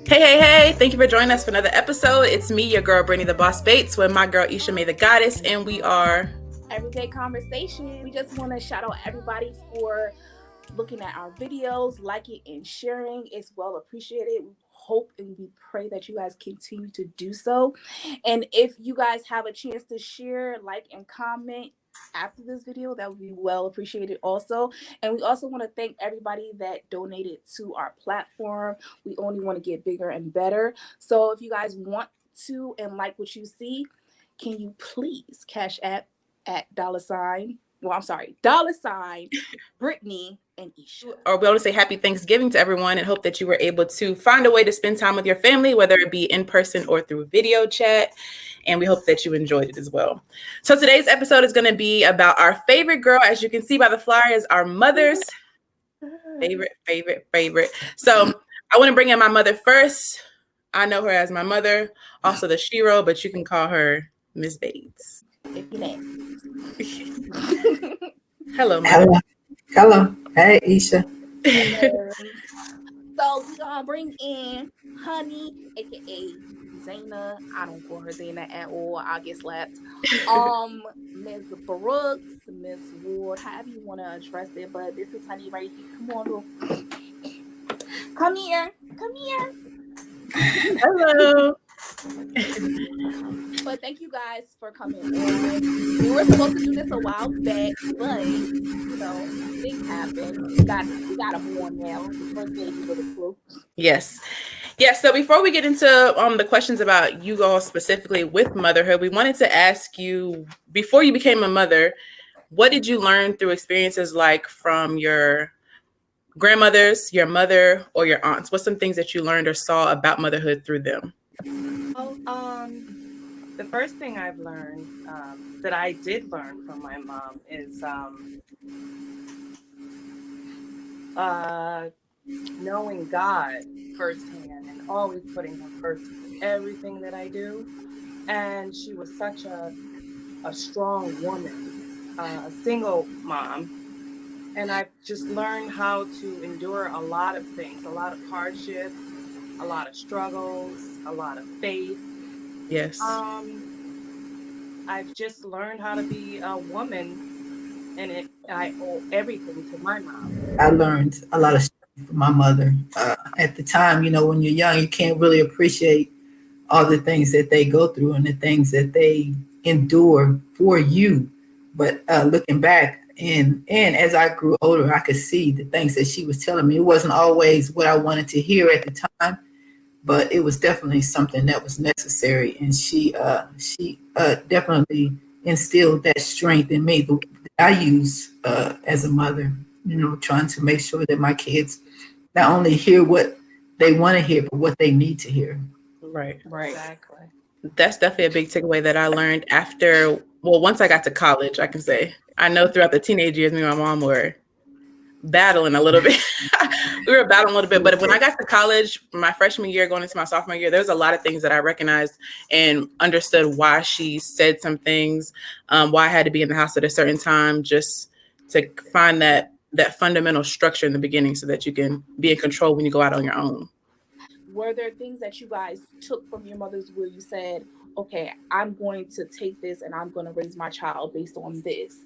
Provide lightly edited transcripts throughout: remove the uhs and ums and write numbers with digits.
Hey. Thank you for joining us for another episode. It's me, your girl, Brittany the Boss Bates, with my girl, Eshe May the Goddess, and we are Everyday Conversation. We just want to shout out everybody for looking at our videos, liking and sharing. It's well appreciated. We hope and we pray that you guys continue to do so. And if you guys have a chance to share, like, and comment after this video, that would be well appreciated also. And we also want to thank everybody that donated to our platform. We only want to get bigger and better. So if you guys want to and like what you see, can you please cash app at $, Brittany and Eshe. Or we want to say happy Thanksgiving to everyone and hope that you were able to find a way to spend time with your family, whether it be in person or through video chat. And we hope that you enjoyed it as well. So today's episode is going to be about our favorite girl. As you can see by the flyer, is our mother's favorite. So I want to bring in my mother first. I know her as my mother, also the Shiro, but you can call her Miss Bates. If you know. Hello, mother. Hello. Hey, Eshe. So we're gonna bring in Honey, aka Zayna. I don't call her Zayna at all. I get slapped. Ms. Brooks, Miss Ward, however you want to address it, but this is Honey right here. Come on, girl. Come here. Hello. But thank you guys for coming on. We were supposed to do this a while back, but things happen. We got them on now. The first ladies of the crew. Yes. So before we get into the questions about you all specifically with motherhood, we wanted to ask you, before you became a mother, what did you learn through experiences like from your grandmothers, your mother, or your aunts? What's some things that you learned or saw about motherhood through them? The first thing I've learned that I did learn from my mom is knowing God firsthand and always putting Him first in everything that I do. And she was such a strong woman, a single mom. And I've just learned how to endure a lot of things, a lot of hardship, a lot of struggles, a lot of faith. Yes. I've just learned how to be a woman, and I owe everything to my mom. I learned a lot of stuff from my mother. At the time, when you're young, you can't really appreciate all the things that they go through and the things that they endure for you. But looking back, and as I grew older, I could see the things that she was telling me. It wasn't always what I wanted to hear at the time, but it was definitely something that was necessary. And she definitely instilled that strength in me that I use as a mother, trying to make sure that my kids not only hear what they want to hear, but what they need to hear. Right. Exactly. That's definitely a big takeaway that I learned once I got to college, I can say. I know throughout the teenage years, me and my mom were battling a little bit. But when I got to college, my freshman year going into my sophomore year, there was a lot of things that I recognized and understood why she said some things, why I had to be in the house at a certain time, just to find that fundamental structure in the beginning so that you can be in control when you go out on your own. Were there things that you guys took from your mothers where you said, okay, I'm going to take this and I'm going to raise my child based on this,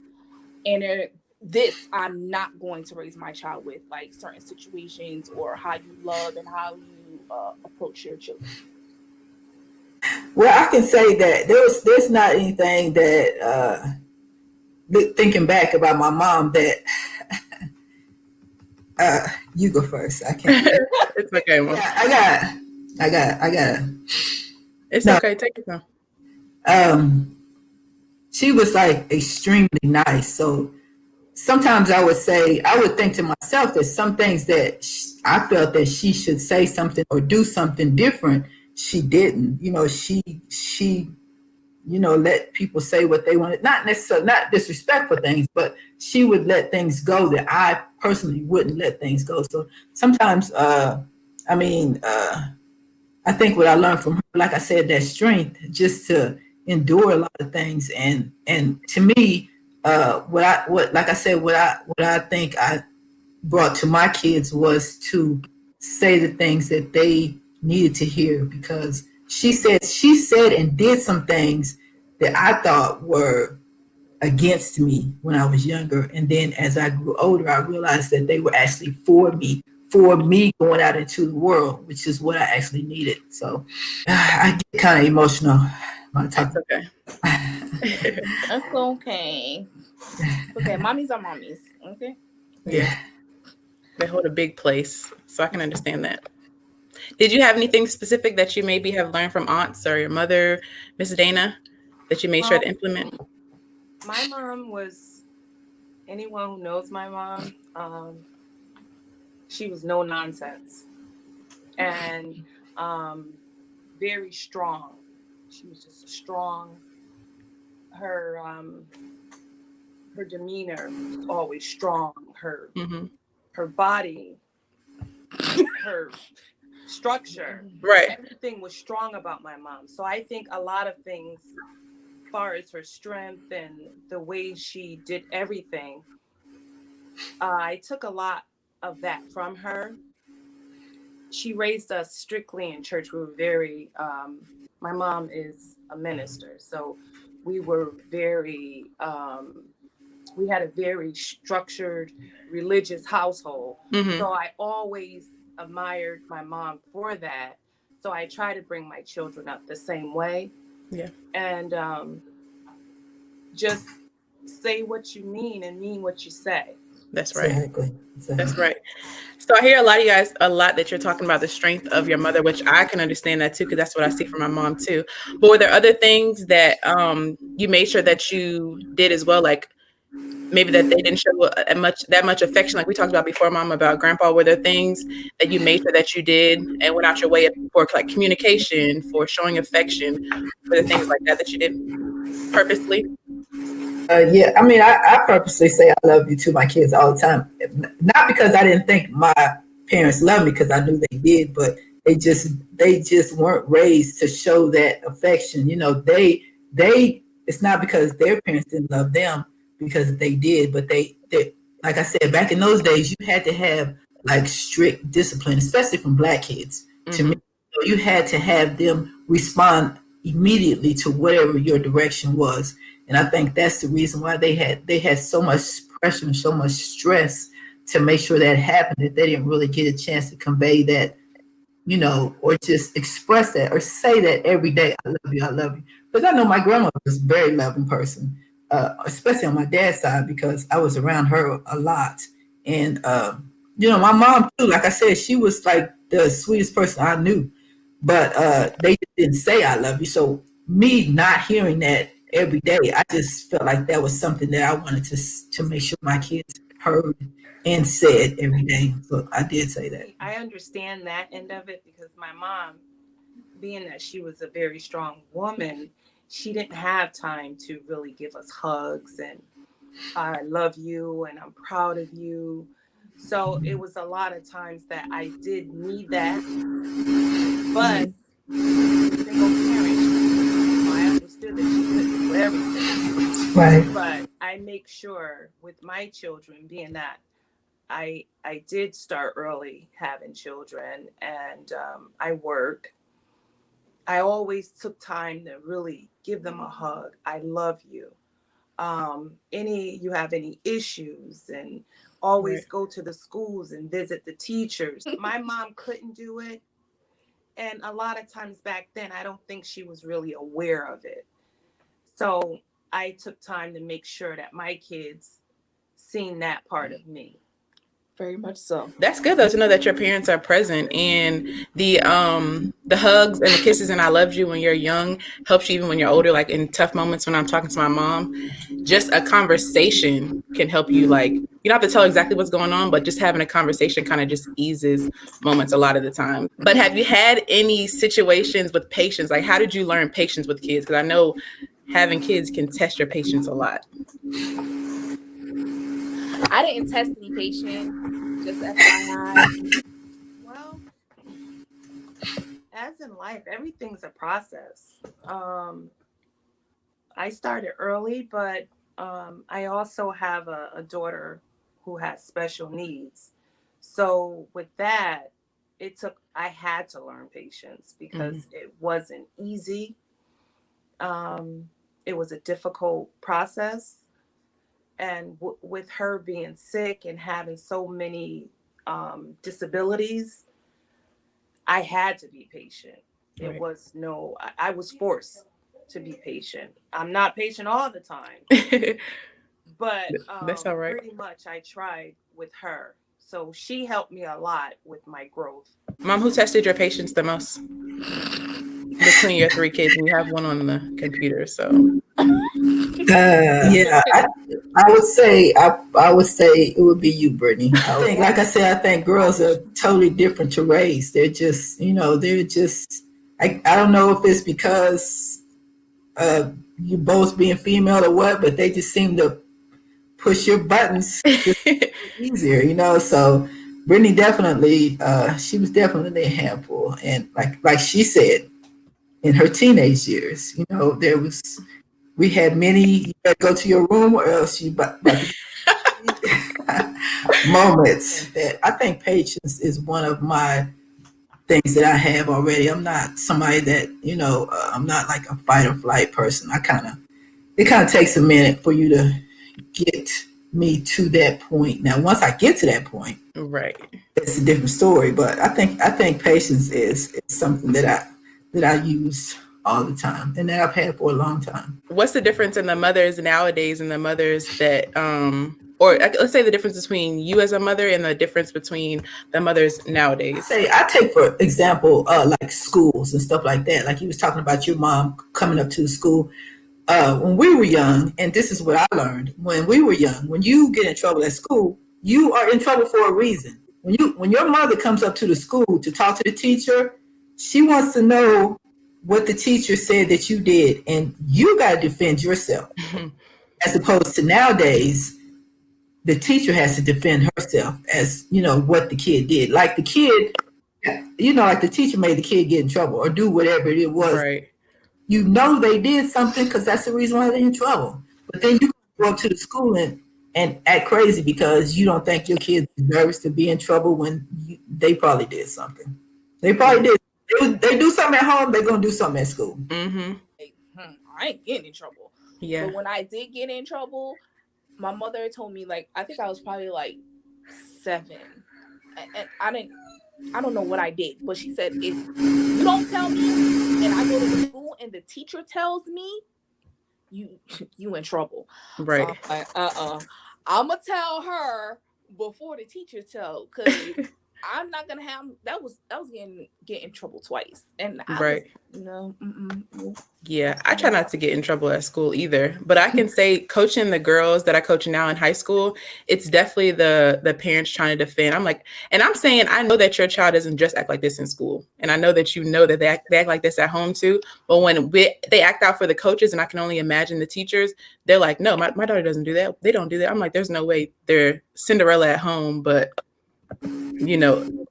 and this I'm not going to raise my child with, like certain situations or how you love and how you approach your children? Well, I can say that there's not anything that thinking back about my mom that you go first. I can't. It's okay, Mom. I got. It's okay. Take your time. She was like extremely nice. So sometimes I would think to myself that some things that I felt that she should say something or do something different, she didn't. She let people say what they wanted. Not necessarily, not disrespectful things, but she would let things go that I personally wouldn't let things go. So sometimes, I think what I learned from her, like I said, that strength just to endure a lot of things. And to me, what I think brought to my kids was to say the things that they needed to hear, because she said and did some things that I thought were against me when I was younger. And then as I grew older, I realized that they were actually for me going out into the world, which is what I actually needed. So I get kind of emotional when I talk. It's okay. That's okay. Okay, mommies are mommies. Okay. Yeah, they hold a big place, so I can understand that. Did you have anything specific that you maybe have learned from aunts or your mother, Miss Dana, that you made sure to implement? My mom was, anyone who knows my mom, she was no nonsense and very strong. She was just a strong. Her demeanor was always strong. Mm-hmm. Her body, her structure, Right. everything was strong about my mom. So I think a lot of things, as far as her strength and the way she did everything, I took a lot of that from her. She raised us strictly in church. We were very, my mom is a minister. So we were very, we had a very structured religious household. Mm-hmm. So I always admired my mom for that. So I try to bring my children up the same way. Yeah. And just say what you mean and mean what you say. That's right. Exactly. That's right. So I hear a lot of you guys, a lot that you're talking about the strength of your mother, which I can understand that too, because that's what I see from my mom too. But were there other things that you made sure that you did as well, like maybe that they didn't show that much affection, like we talked about before, Mom, about Grandpa? Were there things that you made sure that you did and went out your way for, like communication, for showing affection, for the things like that you did purposely? Yeah, I mean, I purposely say I love you to my kids all the time. Not because I didn't think my parents loved me, because I knew they did, but they just weren't raised to show that affection. They it's not because their parents didn't love them, because they did, but they like I said, back in those days, you had to have like strict discipline, especially from black kids. To me, Mm-hmm. so you had to have them respond immediately to whatever your direction was. And I think that's the reason why they had so much pressure and so much stress to make sure that happened, that they didn't really get a chance to convey that, or just express that or say that every day. I love you, I love you. Because I know my grandmother was a very loving person, especially on my dad's side, because I was around her a lot. And my mom too. Like I said, she was like the sweetest person I knew, but they just didn't say I love you. So me not hearing that every day, I just felt like that was something that I wanted to make sure my kids heard and said every day. So I did say that. See, I understand that end of it because my mom, being that she was a very strong woman, she didn't have time to really give us hugs and I love you and I'm proud of you. So it was a lot of times that I did need that. But being a single parent, I understood that she couldn't do everything. Right. But I make sure with my children, being that I did start early having children and I work. I always took time to really give them a hug. I love you. Any you have any issues, and Right. always go to the schools and visit the teachers. My mom couldn't do it, and a lot of times back then, I don't think she was really aware of it. So I took time to make sure that my kids seen that part of me. Very much so. That's good though to know that your parents are present, and the hugs and the kisses and I loved you when you're young helps you even when you're older, like in tough moments when I'm talking to my mom. Just a conversation can help you, like you don't have to tell exactly what's going on, but just having a conversation kind of just eases moments a lot of the time. But have you had any situations with patience? Like how did you learn patience with kids? Because I know having kids can test your patience a lot. I didn't test any patient, just FYI. Well, as in life, everything's a process. I started early, but I also have a daughter who has special needs. So with that, I had to learn patience because Mm-hmm. it wasn't easy. Um, it was a difficult process. And with her being sick and having so many disabilities, I had to be patient. It Right. was no, I was forced to be patient. I'm not patient all the time, but That's all right. pretty much I tried with her. So she helped me a lot with my growth. Mom, who tested your patience the most between your three kids? And you have one on the computer, so. Yeah, I would say it would be you, Brittany. I think, like I said, I think girls are totally different to raise. They're just, they're just. I don't know if it's because you both being female or what, but they just seem to push your buttons just easier, So Brittany definitely, she was definitely a handful, and like she said, in her teenage years, there was we had many. You better go to your room, or else you about to moments. That I think patience is one of my things that I have already. I'm not somebody that I'm not like a fight or flight person. It kind of takes a minute for you to get me to that point. Now, once I get to that point, Right. it's a different story. But I think patience is something that I use all the time and that I've had for a long time. What's the difference in the mothers nowadays and the mothers that, or let's say the difference between you as a mother and the difference between the mothers nowadays? I take for example, like schools and stuff like that. Like you was talking about your mom coming up to the school. When we were young, and this is what I learned when we were young, when you get in trouble at school, you are in trouble for a reason. When your mother comes up to the school to talk to the teacher, she wants to know what the teacher said that you did, and you got to defend yourself. As opposed to nowadays, the teacher has to defend herself as what the kid did. Like the kid, like the teacher made the kid get in trouble or do whatever it was. Right. They did something because that's the reason why they're in trouble. But then you go up to the school and act crazy because you don't think your kid deserves to be in trouble when they probably did something. They probably did. They do something at home, they're going to do something at school. Mm-hmm. Like, I ain't getting in trouble. Yeah. But when I did get in trouble, my mother told me, like, I think I was probably like 7, and I don't know what I did, but she said, if you don't tell me and I go to the school and the teacher tells me, you you in trouble. So Right. I'm like, I'ma tell her before the teacher tell, because I'm not gonna have that was get in trouble twice, and I was Right. no. Yeah, I try not to get in trouble at school either. But I can say coaching the girls that I coach now in high school, it's definitely the parents trying to defend. I'm like, and I'm saying I know that your child doesn't just act like this in school, and I know that that they act like this at home too. But when they act out for the coaches, and I can only imagine the teachers, they're like, no, my daughter doesn't do that. They don't do that. I'm like, there's no way they're Cinderella at home, but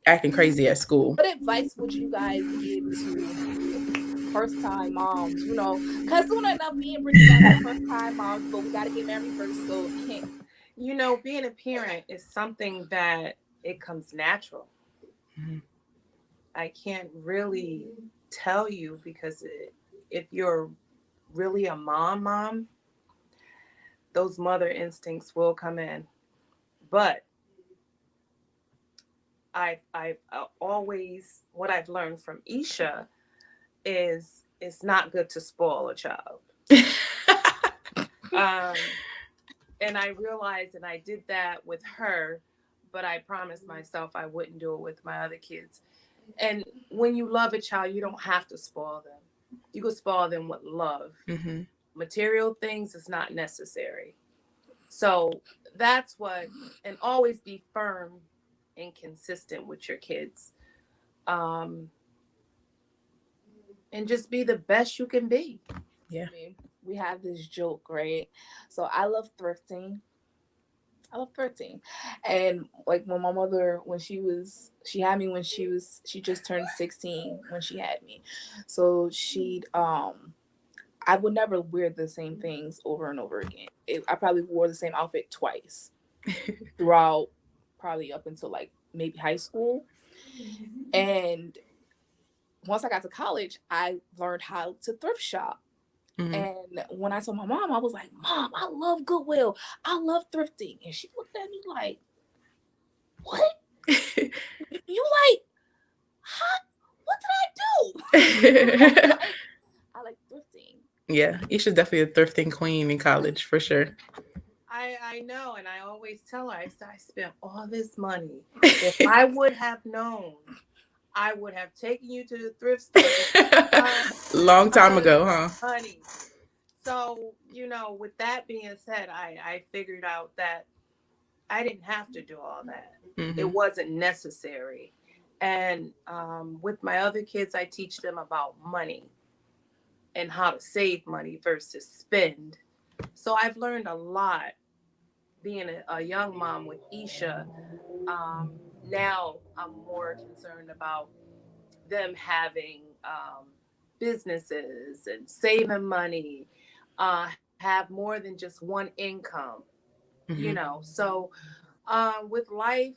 acting crazy at school. What advice would you guys give to first time moms? Because soon enough, me and Brittany gotta be first time moms, but we gotta get married first. So Being a parent is something that it comes natural. Mm-hmm. I can't really tell you because if you're really a mom, those mother instincts will come in. But I've always, what I've learned from Eshe is it's not good to spoil a child. um, and I realized, and I did that with her, but I promised myself I wouldn't do it with my other kids. And when you love a child, you don't have to spoil them. You can spoil them with love. Mm-hmm. Material things is not necessary. So that's what, and always be firm and consistent with your kids. Um, and just be the best you can be. Yeah. I mean, we have this joke, right? So I love thrifting. And like when my mother, she had me when she just turned 16 when she had me. So I would never wear the same things over and over again. I probably wore the same outfit twice throughout, probably up until like maybe high school. And once I got to college, I learned how to thrift shop. Mm-hmm. And when I told my mom, I was like, Mom, I love Goodwill. I love thrifting. And she looked at me like, what? You like, huh? What did I do? I like thrifting. Yeah, Isha's definitely a thrifting queen in college for sure. I know, and I always tell her, I spent all this money. If I would have known, I would have taken you to the thrift store. Long time ago, huh? Honey. So, with that being said, I figured out that I didn't have to do all that. Mm-hmm. It wasn't necessary. And with my other kids, I teach them about money and how to save money versus spend. So I've learned a lot being a young mom with Isha. Now I'm more concerned about them having businesses and saving money, have more than just one income, So with life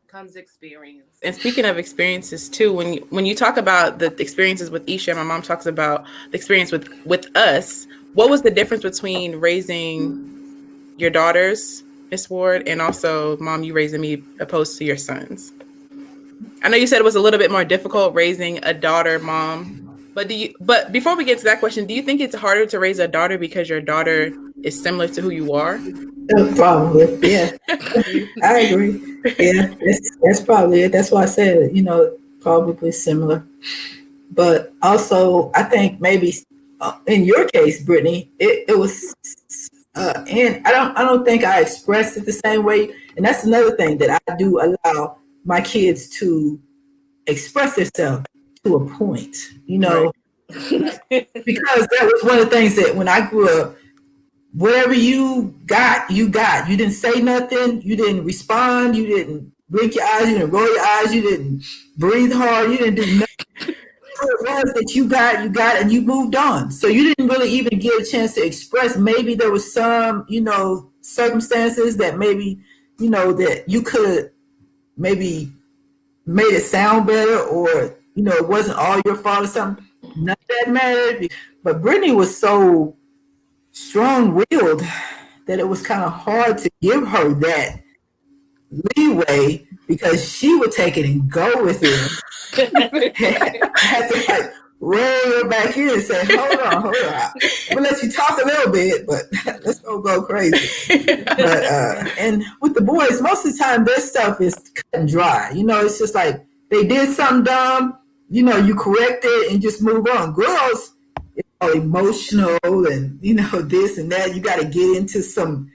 comes experience. And speaking of experiences too, when you talk about the experiences with Isha, my mom talks about the experience with us. What was the difference between raising your daughters, Miss Ward, and also, Mom, you raising me opposed to your sons? I know you said it was a little bit more difficult raising a daughter, Mom. But before we get to that question, do you think it's harder to raise a daughter because your daughter is similar to who you are? Probably, yeah. I agree. Yeah, that's probably it. That's why I said, probably similar. But also, I think maybe in your case, Brittany, it was, and I don't think I expressed it the same way. And that's another thing that I do allow my kids to express themselves to a point, Right. because that was one of the things that when I grew up, whatever you got, you got. You didn't say nothing. You didn't respond. You didn't blink your eyes. You didn't roll your eyes. You didn't breathe hard. You didn't do nothing. It was that you got, and you moved on. So you didn't really even get a chance to express. Maybe there was some, circumstances that maybe, that you could maybe made it sound better, or, it wasn't all your fault or something. None of that mattered. But Brittany was so strong-willed that it was kind of hard to give her that leeway, because she would take it and go with it. I had to like rein her back in and say, hold on. I'm gonna let you talk a little bit, but let's go crazy. But and with the boys, most of the time their stuff is cut and dry. It's just like they did something dumb, you correct it and just move on. Girls, emotional and this and that. You got to get into some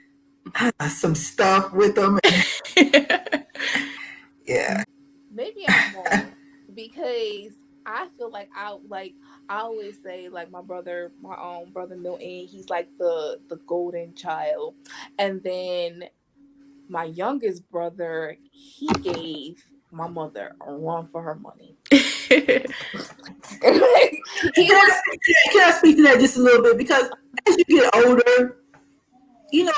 stuff with them. Yeah. Maybe I'm wrong because I feel like I always say like my own brother Milton, he's like the golden child, and then my youngest brother, he gave my mother a run for her money. Can I speak to that just a little bit? Because as you get older,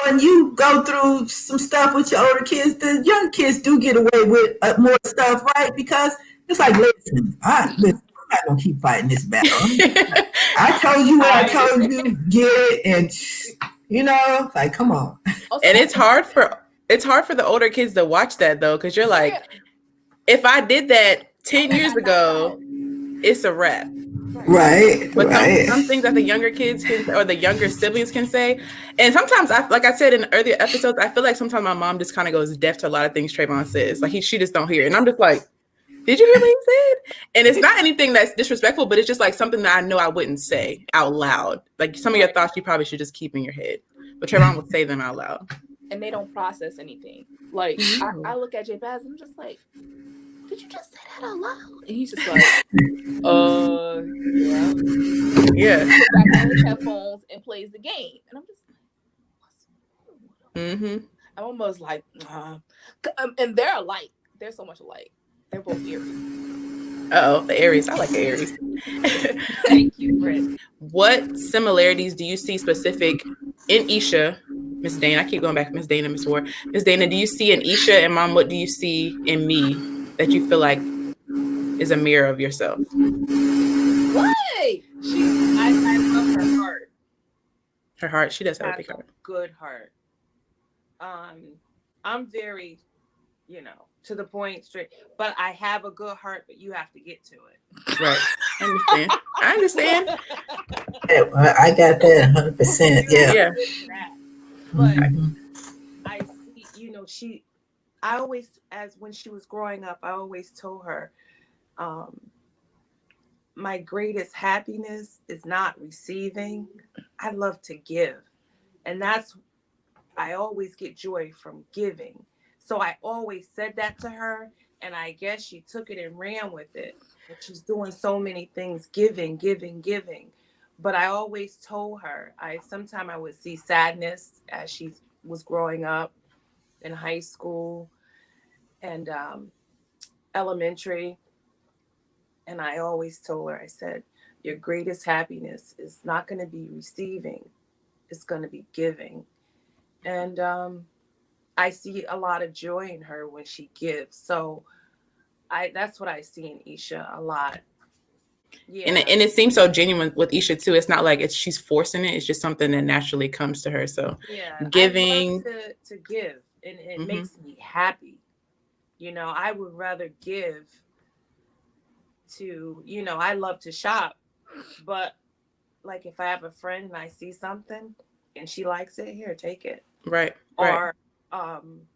and you go through some stuff with your older kids, the young kids do get away with more stuff, right? Because it's like, listen, I'm not going to keep fighting this battle. I told you what I told you, get it, and, like, come on. And it's hard for the older kids to watch that, though, because you're like, if I did that 10 years ago, it's a wrap. Right. But some things that the younger kids can, or the younger siblings can say. And sometimes, like I said in earlier episodes, I feel like sometimes my mom just kind of goes deaf to a lot of things Trayvon says. Like she just don't hear it. And I'm just like, did you hear what he said? And it's not anything that's disrespectful, but it's just like something that I know I wouldn't say out loud. Like some of your thoughts you probably should just keep in your head. But Trayvon would say them out loud. And they don't process anything. Like, I look at Jay Baz and I'm just like, did you just say that out loud? And he's just like, yeah. Yeah. He puts back on his headphones and plays the game. And I'm just like, Mm-hmm. I'm almost like, and they're alike. They're so much alike. They're both Aries. Uh-oh, the Aries. I like the Aries. Thank you, Brit. What similarities do you see specific in Eshe, Miss Dana? I keep going back, Miss Dana, Miss Ward. Miss Dana, do you see in Eshe, and Mom, what do you see in me that you feel like is a mirror of yourself? What? I love her heart. Her heart. She does have a Has big a heart. good heart. I'm very, to the point, straight. But I have a good heart, but you have to get to it. Right. I understand. I got that 100%. Yeah. Yeah. But Mhm. I see, I always, as when she was growing up, I always told her, my greatest happiness is not receiving. I love to give. And I always get joy from giving. So I always said that to her. And I guess she took it and ran with it. But she's doing so many things, giving, giving, giving. But I always told her, sometimes I would see sadness as she was growing up in high school and elementary. And I always told her, I said, your greatest happiness is not going to be receiving, it's going to be giving. And I see a lot of joy in her when she gives. So that's what I see in Eshe a lot. Yeah. And it seems so genuine with Eshe too. It's not like she's forcing it. It's just something that naturally comes to her. So yeah, giving. I love to give, and it makes me happy. I would rather give to, I love to shop, but like if I have a friend and I see something and she likes it, here, take it. Right. Or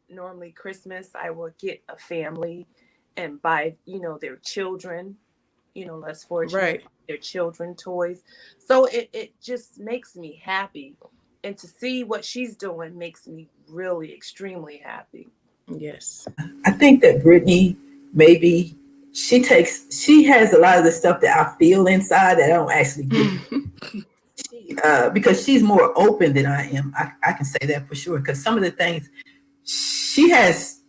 normally Christmas, I will get a family and buy, their children, less fortunate, right. their children toys. So it just makes me happy. And to see what she's doing makes me really extremely happy. Yes. I think that Brittany, maybe she has a lot of the stuff that I feel inside that I don't actually get. Because she's more open than I am. I can say that for sure. Because some of the things she has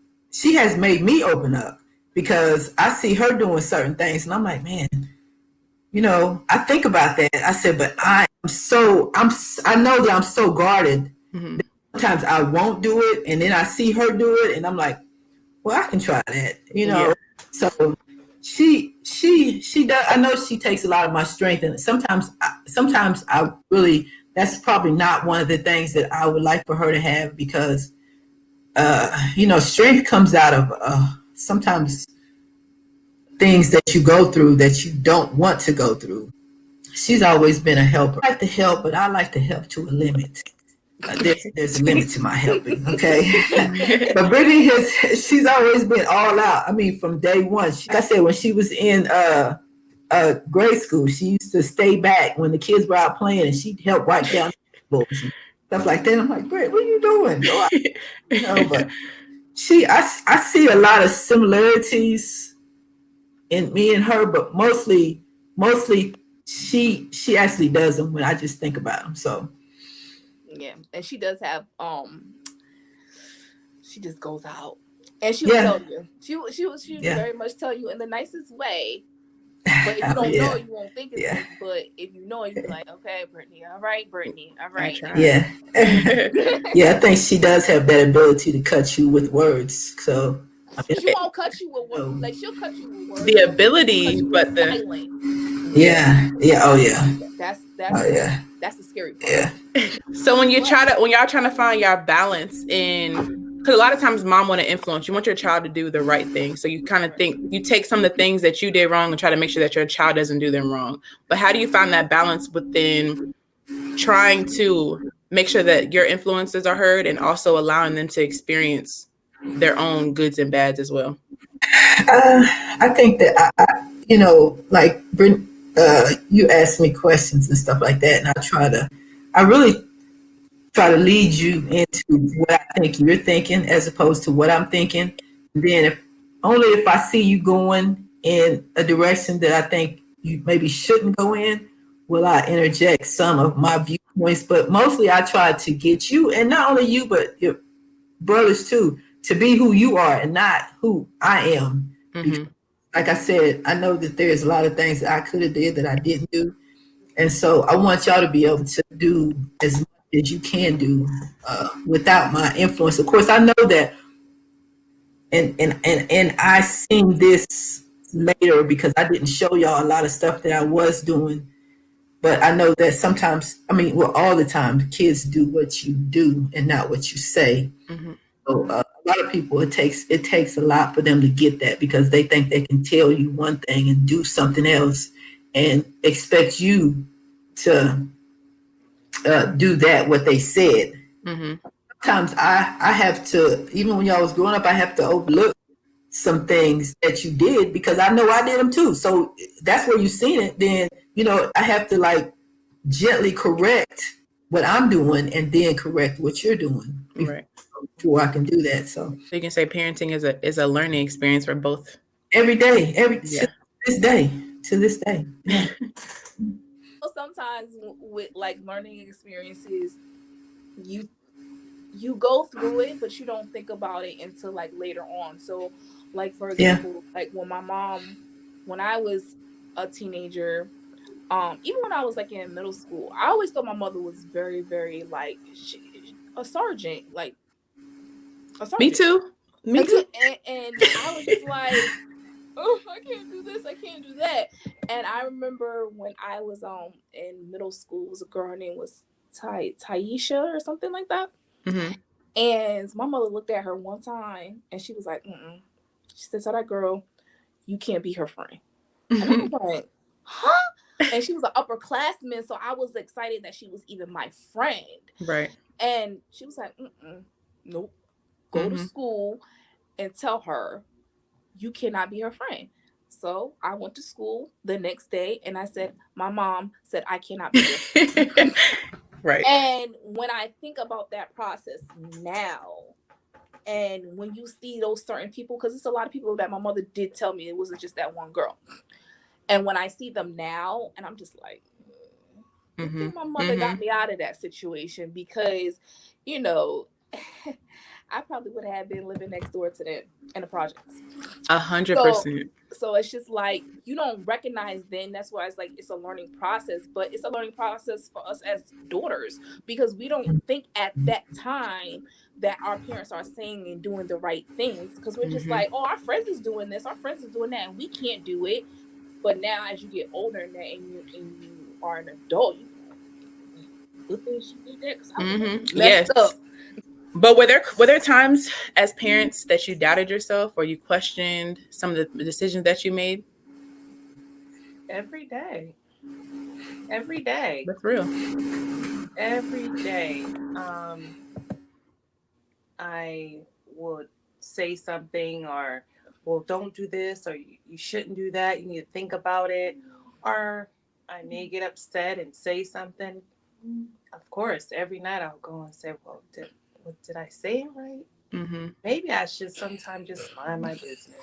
made me open up, because I see her doing certain things and I'm like, man, I think about that. I said, but I know that I'm so guarded. Mm-hmm. Sometimes I won't do it, and then I see her do it, and I'm like, well, I can try that, Yeah. So she does. I know she takes a lot of my strength, and sometimes I really, that's probably not one of the things that I would like for her to have, because strength comes out of sometimes things that you go through that you don't want to go through. She's always been a helper. I like to help, but I like to help to a limit. There's a limit to my helping, okay? But Brittany she's always been all out. I mean, from day one. Like I said, when she was in grade school, she used to stay back when the kids were out playing, and she'd help write down books and stuff like that. I'm like, Britt, what are you doing? Go out. But I see a lot of similarities in me and her, but mostly she actually does them when I just think about them. So yeah, and she does have she just goes out and she will tell you. She will very much tell you in the nicest way. But if you don't know, you won't think it's nice. But if you know, you'll be like, okay, Brittany, all right, Brittany, all right. Yeah. Yeah, I think she does have that ability to cut you with words. So she won't cut you with words. Like, she'll cut you with words. The ability, but the silence. Yeah. Oh yeah. That's the scary part. Yeah. So when y'all trying to find your balance in, because a lot of times mom want to influence. You want your child to do the right thing. So you kind of think, you take some of the things that you did wrong and try to make sure that your child doesn't do them wrong. But how do you find that balance within trying to make sure that your influences are heard and also allowing them to experience their own goods and bads as well? I think that like you ask me questions and stuff like that, and I really try to lead you into what I think you're thinking as opposed to what I'm thinking. And then only if I see you going in a direction that I think you maybe shouldn't go in, will I interject some of my viewpoints. But mostly I try to get you, and not only you, but your brothers too, to be who you are and not who I am. Mm-hmm. like I said, I know that there's a lot of things that I could have did that I didn't do. And so I want y'all to be able to do as much as you can do without my influence. Of course, I know that, and I seen this later because I didn't show y'all a lot of stuff that I was doing. But I know that sometimes, I mean, well, all the time, kids do what you do and not what you say. Mm-hmm. So a lot of people, it takes a lot for them to get that because they think they can tell you one thing and do something else and expect you to do that what they said. Mm-hmm. Sometimes I have to, even when y'all was growing up, I have to overlook some things that you did because I know I did them too. So that's where you seen it. Then I have to like gently correct what I'm doing and then correct what you're doing Right. before I can do that. So You can say parenting is a learning experience for both. every day, Yeah. to this day. Yeah. Sometimes with like learning experiences, you go through it, but you don't think about it until like later on. So, like for Yeah. example, like when I was a teenager, even when I was like in middle school, I always thought my mother was very, very like a sergeant, like a Me sergeant. too. Me too. And I was just like, oh, I can't do this, I can't do that. And I remember when I was in middle school, was a girl, her name was Taisha or something like that. Mm-hmm. And my mother looked at her one time and she was like, mm-mm. She said, tell that girl, you can't be her friend. And I was like, huh? And she was an upperclassman, so I was excited that she was even my friend. Right. And she was like, nope. Go to school and tell her you cannot be her friend. So I went to school the next day and I said, my mom said I cannot be your friend. Right. And when I think about that process now, and when you see those certain people, because it's a lot of people that my mother did tell me, it wasn't just that one girl. And when I see them now, and I'm just like, I think my mother got me out of that situation because, I probably would have been living next door to them in the projects. 100%. So it's just like you don't recognize then. That's why it's like it's a learning process, but it's a learning process for us as daughters because we don't think at that time that our parents are saying and doing the right things because we're just like, oh, our friends is doing this, our friends is doing that, and we can't do it. But now, as you get older and you are an adult, you good thing she did that because I was messed up. But were there times as parents that you doubted yourself or you questioned some of the decisions that you made? Every day. Every day. That's real. Every day. I would say something or, well, don't do this or you shouldn't do that. You need to think about it. Or I may get upset and say something. Of course, every night I'll go and say, well, did I say it right? Mm-hmm. Maybe I should sometimes just mind my business.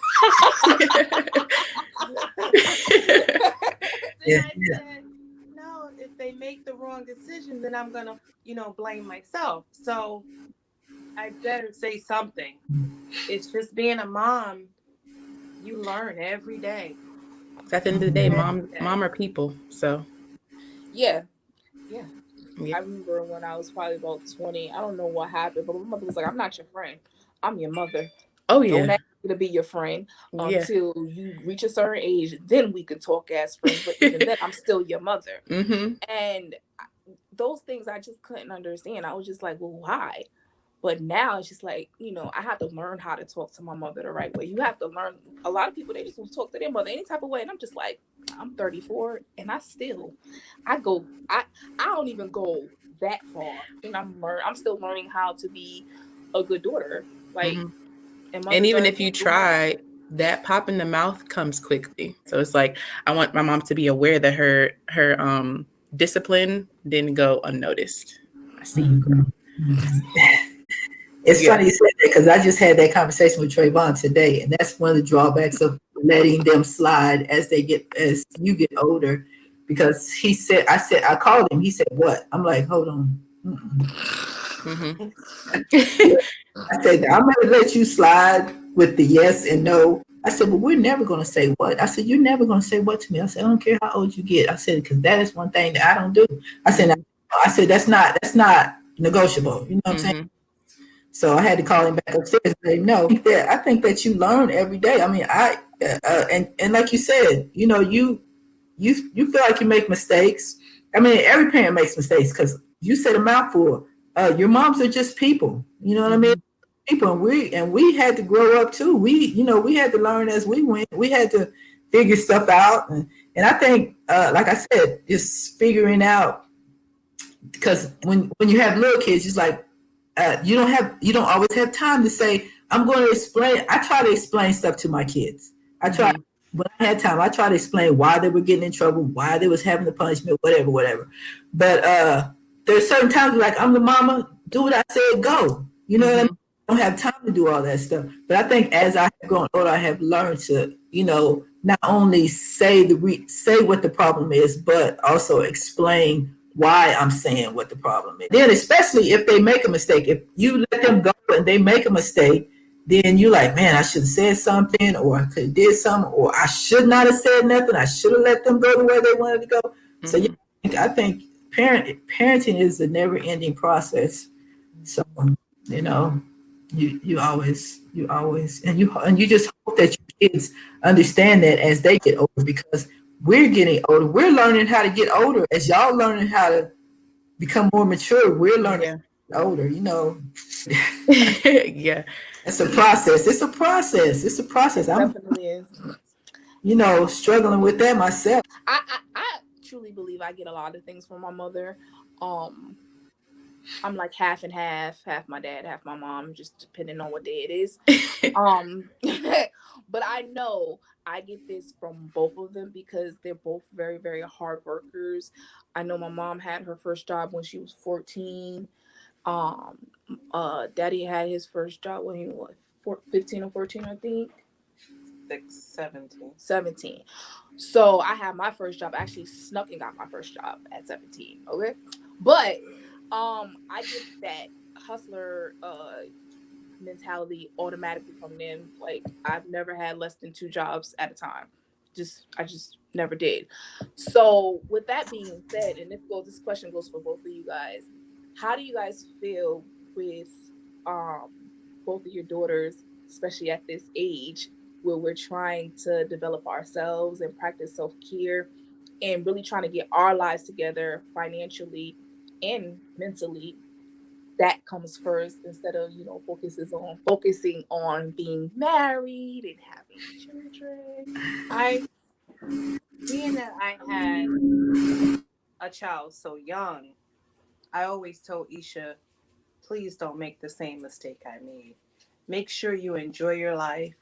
Then I said, no, if they make the wrong decision, then I'm going to, blame myself. So I better say something. It's just being a mom, you learn every day. At the end of the day, mom are people. So yeah. I remember when I was probably about 20, I don't know what happened, but my mother was like, I'm not your friend. I'm your mother. Oh, yeah. Don't ask me to be your friend until you reach a certain age. Then we can talk as friends. But even then, I'm still your mother. And those things I just couldn't understand. I was just like, well, why? But now it's just like, I have to learn how to talk to my mother the right way. You have to learn. A lot of people, they just want to talk to their mother any type of way. And I'm just like, I'm 34 and I don't even go that far. And I'm still learning how to be a good daughter. Like, and even if you try, that pop in the mouth comes quickly. So it's like, I want my mom to be aware that her discipline didn't go unnoticed. I see you, girl. It's funny you said that because I just had that conversation with Trayvon today, and that's one of the drawbacks of letting them slide as you get older. Because I called him. He said, "What?" I'm like, "Hold on." I said, "I'm going to let you slide with the yes and no, I said, but we're never going to say what. I said, you're never going to say what to me. I said, I don't care how old you get. I said, because that is one thing that I don't do. I said, that's not negotiable. You know what I'm saying? So I had to call him back upstairs and say, no, I think that you learn every day. I mean, and like you said, you feel like you make mistakes. I mean, every parent makes mistakes because you said a mouthful. Your moms are just people. You know what I mean? People, and we had to grow up too. We had to learn as we went. We had to figure stuff out, and I think, like I said, just figuring out, because when you have little kids, it's like, you don't always have time to say, I'm going to explain. I try to explain stuff to my kids. I try, when I had time, I try to explain why they were getting in trouble, why they was having the punishment, whatever. But there's certain times like, I'm the mama, do what I said, go. You know what I mean? I don't have time to do all that stuff. But I think as I have grown older, I have learned to, not only say what the problem is, but also explain why I'm saying what the problem is. Then, especially if they make a mistake, if you let them go and they make a mistake, then you're like, man, I should have said something, or I could have did something, or I should not have said nothing. I should have let them go the way they wanted to go. So yeah, I think parenting is a never-ending process. So, you know, you always and you just hope that your kids understand that as they get older, because we're getting older. We're learning how to get older. As y'all learning how to become more mature, we're learning how to get older, Yeah. It's a process. It's a process. It's a process. I'm Definitely is. struggling with that myself. I truly believe I get a lot of things from my mother. I'm like half and half my dad, half my mom, just depending on what day it is. But I know I get this from both of them because they're both very, very hard workers. I know my mom had her first job when she was 14. Daddy had his first job when he was 15 or 14, I think. 17. So I had my first job. I actually snuck and got my first job at 17. Okay. But I get that hustler mentality automatically from them. Like, I've never had less than 2 jobs at a time. I just never did. So with that being said, and this question goes for both of you guys. How do you guys feel with both of your daughters, especially at this age where we're trying to develop ourselves and practice self-care and really trying to get our lives together financially and mentally? That comes first instead of focusing on being married and having children. Being that I had a child so young, I always told Isha, please don't make the same mistake I made. Make sure you enjoy your life,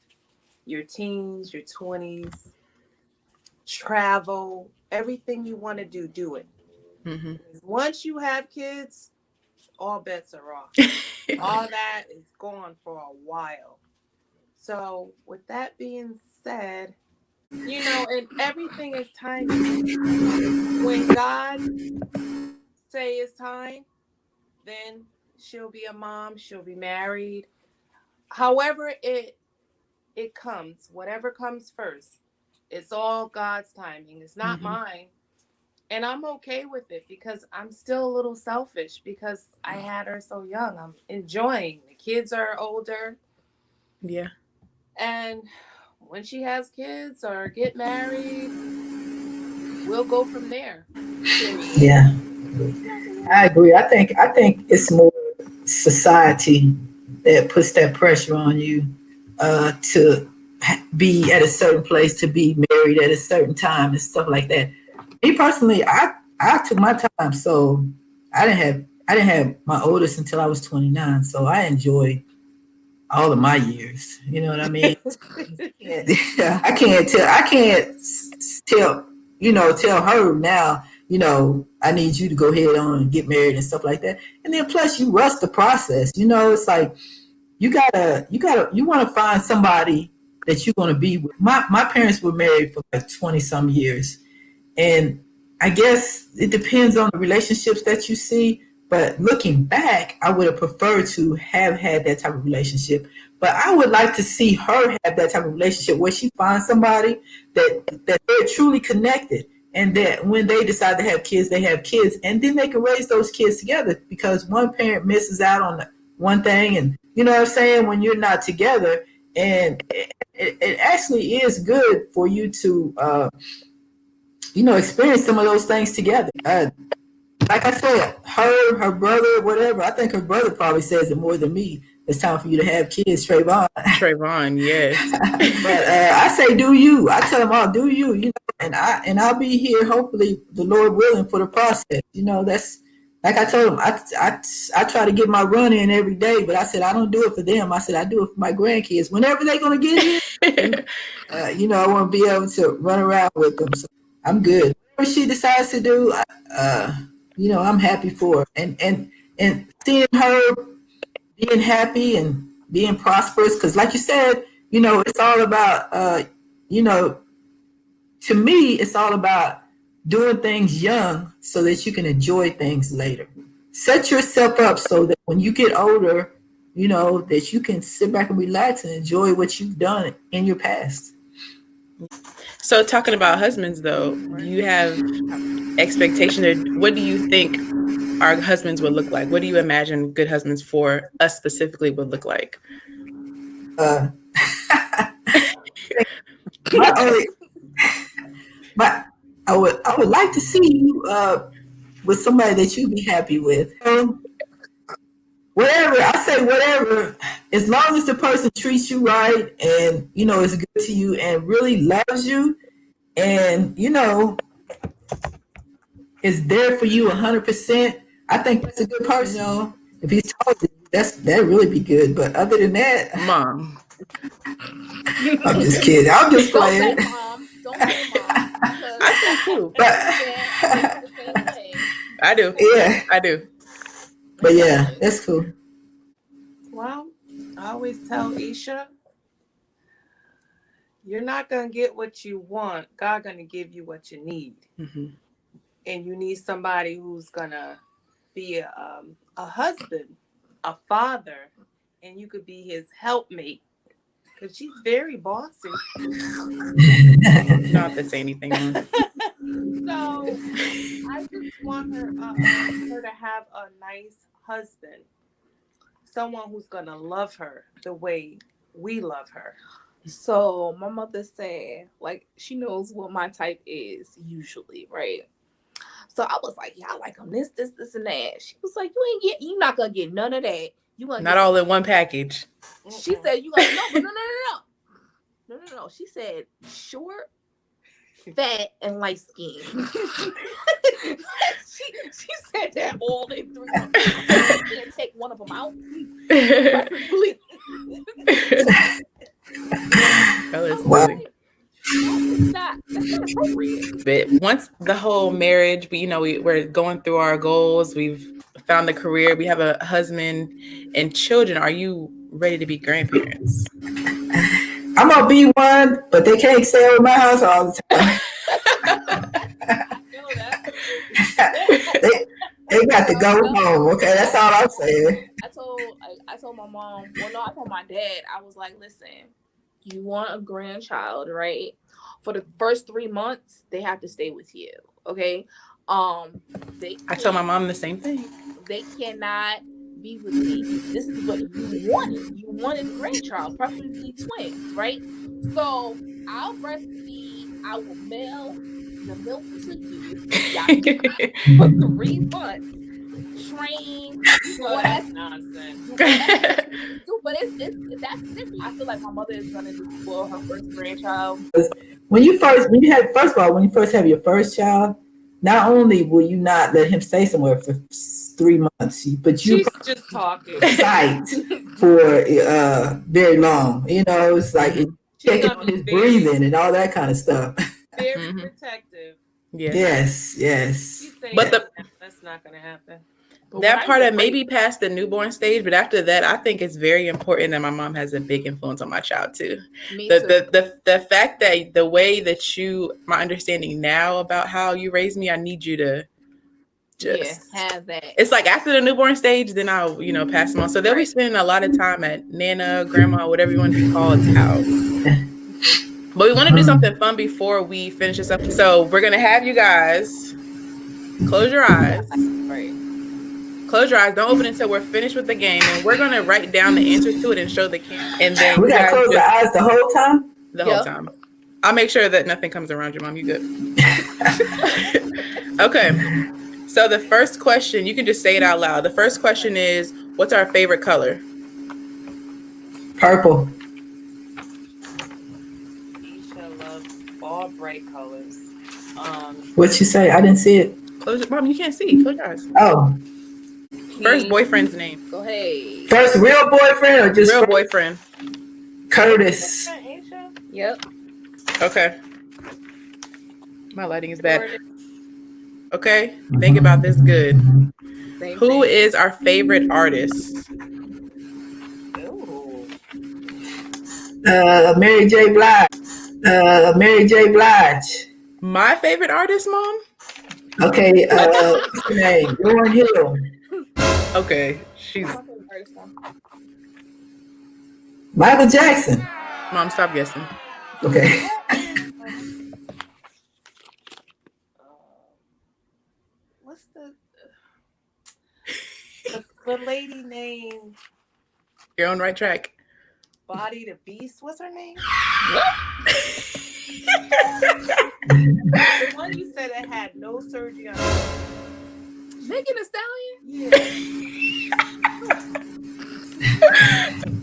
your teens, your 20s, travel, everything you want to do, do it. Once you have kids, all bets are off. All that is gone for a while. So, with that being said, and everything is timing. When God say it's time, then she'll be a mom, she'll be married. However it comes, whatever comes first, it's all God's timing. It's not mine. And I'm okay with it because I'm still a little selfish because I had her so young. I'm enjoying. The kids are older. Yeah. And when she has kids or get married, we'll go from there. Yeah, I agree. I think it's more society that puts that pressure on you, to be at a certain place, to be married at a certain time, and stuff like that. Me personally, I took my time, so I didn't have my oldest until I was 29. So I enjoyed all of my years. You know what I mean? I can't tell tell her now, I need you to go ahead on and get married and stuff like that. And then plus you rush the process. It's like you want to find somebody that you're going to be with. My parents were married for like 20 some years, and I guess it depends on the relationships that you see. But looking back, I would have preferred to have had that type of relationship. But I would like to see her have that type of relationship where she finds somebody that they're truly connected, and that when they decide to have kids, they have kids, and then they can raise those kids together, because one parent misses out on one thing, and you know what I'm saying, when you're not together. And it actually is good for you to experience some of those things together. Like I said, her brother, whatever. I think her brother probably says it more than me. It's time for you to have kids, Trayvon. Trayvon, yes. But I say, do you? I tell them all, do you? You know, and I'll be here, hopefully, the Lord willing, for the process. You know, that's like I told them. I try to get my run in every day, but I said I don't do it for them. I said I do it for my grandkids. Whenever they're gonna get here, I want to be able to run around with them. So I'm good. Whatever she decides to do, I'm happy for her, and seeing her being happy and being prosperous. Because, like you said, it's all about, to me, it's all about doing things young so that you can enjoy things later. Set yourself up so that when you get older, that you can sit back and relax and enjoy what you've done in your past. So, talking about husbands, though, do you have expectation, or what do you think our husbands would look like? What do you imagine good husbands for us specifically would look like? I would like to see you with somebody that you'd be happy with. Whatever I say, whatever, as long as the person treats you right and is good to you and really loves you, and is there for you 100%. I think that's a good person. If he's told you, that really be good. But other than that, Mom. I'm just kidding. I'm just playing. Don't say mom. Don't say mom. I say too. But the same way. I do. Yeah, I do. But yeah, that's cool. Well, I always tell Eshe, you're not going to get what you want. God going to give you what you need. Mm-hmm. And you need somebody who's going to be a husband, a father, and you could be his helpmate. Because she's very bossy. Not have to say anything. So I just want her to have a nice husband. Someone who's going to love her the way we love her. So my mother said, like, she knows what my type is usually, right? So I was like, yeah, I like him this, and that. She was like, you're not gonna get none of that. You gonna not all in one package. She said, you gonna no. She said, short, fat, and light skin. she said that all in 3 months. I can't take one of them out. Wow. That's not appropriate. But once the whole marriage, we're going through our goals, we've found a career, we have a husband and children. Are you ready to be grandparents? I'm gonna be one, but they can't stay over my house all the time. they got to go home. Okay, that's all I'm saying. I told my mom. Well, no, I told my dad. I was like, listen, you want a grandchild, right? For the first 3 months, they have to stay with you. Okay. I told my mom the same thing. They cannot be with me. This is what you wanted. You wanted a grandchild, preferably twins, right? So I'll breastfeed. I will mail the milk to you. For 3 months. Train. Do all that nonsense. But that's serious. I feel like my mother is gonna spoil her first grandchild. When you first have your first child, not only will you not let him stay somewhere for 3 months, but you just talking sight for very long. It's like checking on his breathing and all that kind of stuff. Very protective. Yeah. Yes. But that's not going to happen. That part of maybe past the newborn stage, but after that, I think it's very important that my mom has a big influence on my child too. Me too. The fact that the way that my understanding now about how you raised me, I need you to have that. It's like after the newborn stage, then I'll, pass them on. So they'll be spending a lot of time at Nana, Grandma, whatever you want to be called's house. But we want to do something fun before we finish this up. So we're going to have you guys close your eyes. Right. Close your eyes. Don't open until we're finished with the game. And we're going to write down the answers to it and show the camera. And then we got to close our eyes the whole time? The whole time. I'll make sure that nothing comes around you, Mom. You good? Okay. So the first question, you can just say it out loud. The first question is, what's our favorite color? Purple. Eshe loves all bright colors. What'd you say? I didn't see it. Mom, you can't see. Close your eyes. Oh. First boyfriend's name. Go ahead. First real boyfriend or just real boyfriend? Curtis. Yep. Okay. My lighting is bad. Okay. Think about this good. Who is our favorite artist? Mary J. Blige. Mary J. Blige. My favorite artist, Mom? Okay. What's her name? Lauryn Hill. Okay. She's Michael Jackson. Mom, stop guessing. Okay. What's the lady name? You're on the right track. Body the Beast. What's her name? The one you said that had no surgery on her. Megan Thee Stallion? Yeah.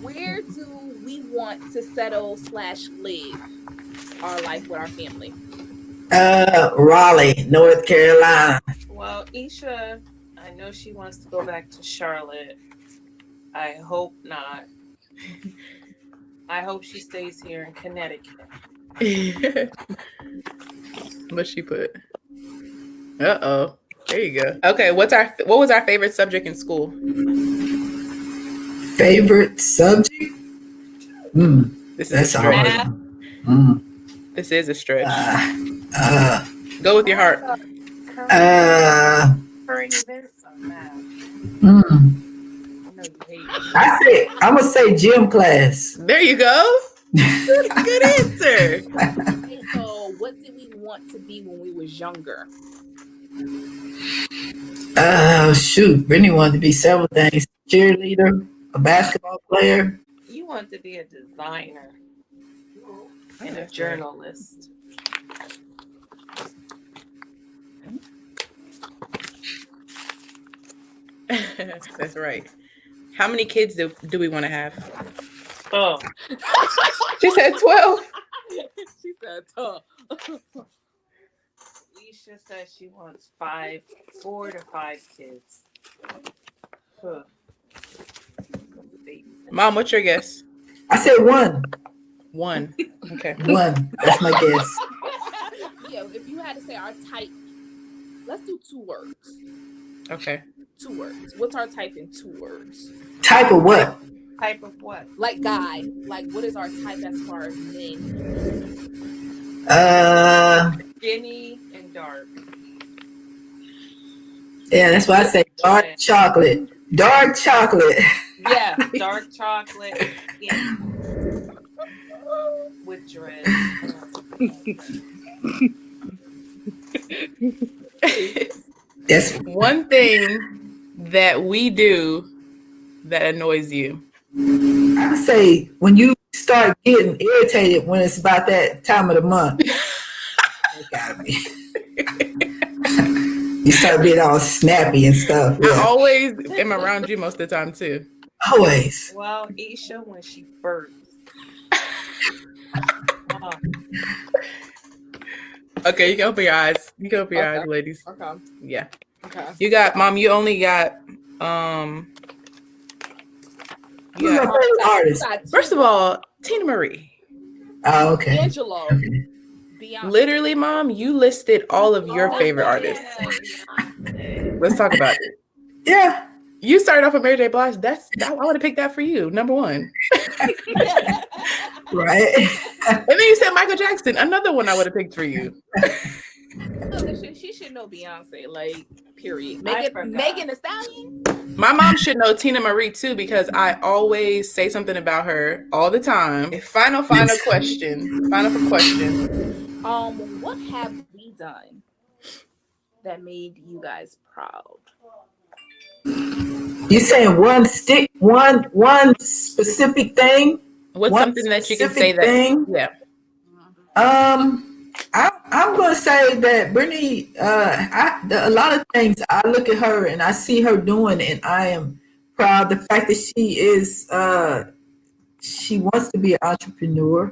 Where do we want to settle/live our life with our family? Raleigh, North Carolina. Well, Eshe, I know she wants to go back to Charlotte. I hope not. I hope she stays here in Connecticut. What's she put? Uh-oh. There you go. Okay, what was our favorite subject in school? Favorite subject? This is a stretch. This is a stretch. Go with your heart. Current events on math. I'm gonna say gym class. There you go. Good answer. Okay, so what did we want to be when we was younger? Shoot, Brittany wanted to be several things: cheerleader, a basketball player. You want to be a designer and a journalist. That's right. How many kids do we want to have? Oh. She said 12. She said 12. Eshe says she wants 4 to 5 kids. Huh. Mom, what's your guess? I said 1. 1. Okay. 1. That's my guess. Yeah, if you had to say our type, let's do 2 words. Okay. 2 words. What's our type in 2 words? Type of what? Type of what? Like guy. Like what is our type as far as men? Skinny and dark. Yeah, that's why I say dark chocolate. Dark chocolate. Yeah, dark chocolate. Yeah. With dreads. That's one thing that we do that annoys you. I would say when you start getting irritated when it's about that time of the month. It gotta be. You start being all snappy and stuff. Yeah. I always am around you most of the time too. Always. Well, Eshe, when she births. Okay, you can open your eyes. You can open your eyes, ladies. Okay. Yeah. Okay. You got, Mom, you only got Who's your favorite artist? First of all, Tina Marie. Oh, okay. Angelo. Okay. Beyonce. Literally, Mom, you listed all of your favorite artists. Let's talk about it. Yeah. You started off with Mary J. Blige. I would have picked that for you, number 1. Right. And then you said Michael Jackson, another one I would have picked for you. She should know Beyonce, like, period. I forgot. Megan Thee Stallion. My mom should know Tina Marie too, because I always say something about her all the time. Final question. What have we done that made you guys proud? You saying one specific thing? What's One something that you can say specific that? thing? Yeah. I'm going to say that Brittany, a lot of things I look at her and I see her doing, and I am proud. The fact that she wants to be an entrepreneur.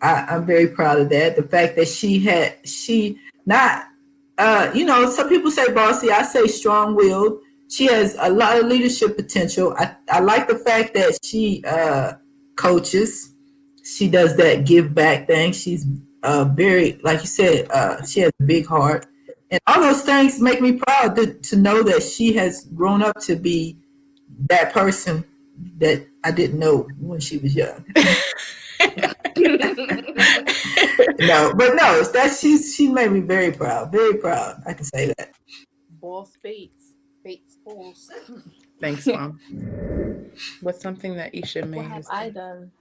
I'm very proud of that. The fact that some people say bossy, I say strong-willed. She has a lot of leadership potential. I like the fact that she coaches. She does that give back thing. She's very, like you said, she has a big heart. And all those things make me proud to know that she has grown up to be that person that I didn't know when she was young. She made me very proud. Very proud. I can say that. Boss Bates. Bates Balls. Thanks, Mom. What's something that Eshe made? What have I done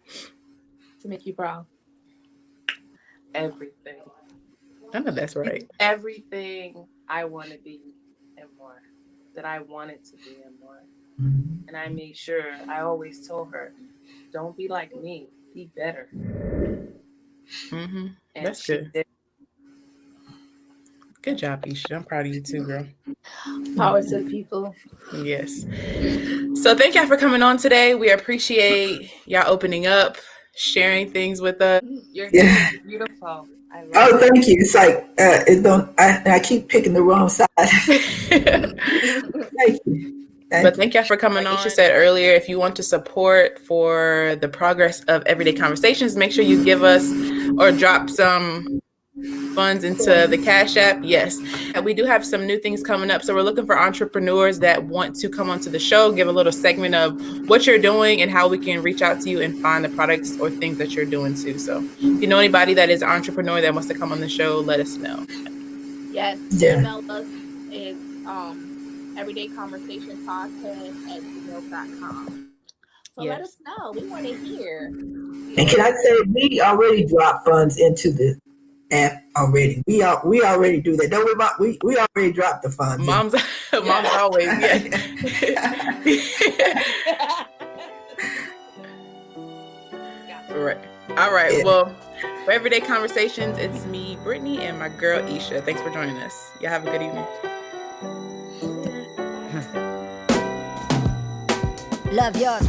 to make you proud? Everything. I know that's right. Everything I want to be and more. That I wanted to be and more. And I made sure, I always told her, don't be like me, be better. Mm-hmm. And that's good. Good job, Eshe. I'm proud of you too, girl. Power to the people. Yes. So thank y'all for coming on today. We appreciate y'all opening up, sharing things with us. Your hair is beautiful. I love Oh, thank you. It's like I keep picking the wrong side. Thank you. Thank y'all for coming on. Like Eshe said earlier, if you want to support for the progress of Everyday Conversations, make sure you give us or drop some funds into the Cash App. Yes. And we do have some new things coming up. So we're looking for entrepreneurs that want to come onto the show, give a little segment of what you're doing and how we can reach out to you and find the products or things that you're doing too. So if you know anybody that is an entrepreneur that wants to come on the show, let us know. Yes. Yeah. Email us. It's everydayconversationpodcast@gmail.com. So let us know. We want to hear. And can I say we already drop funds into the app already? We already do that. Don't we already dropped the funds. Mom's always Right. All right. Yeah. Well, for Everyday Conversations, it's me, Brittany, and my girl Eshe. Thanks for joining us. Y'all have a good evening. Love yours.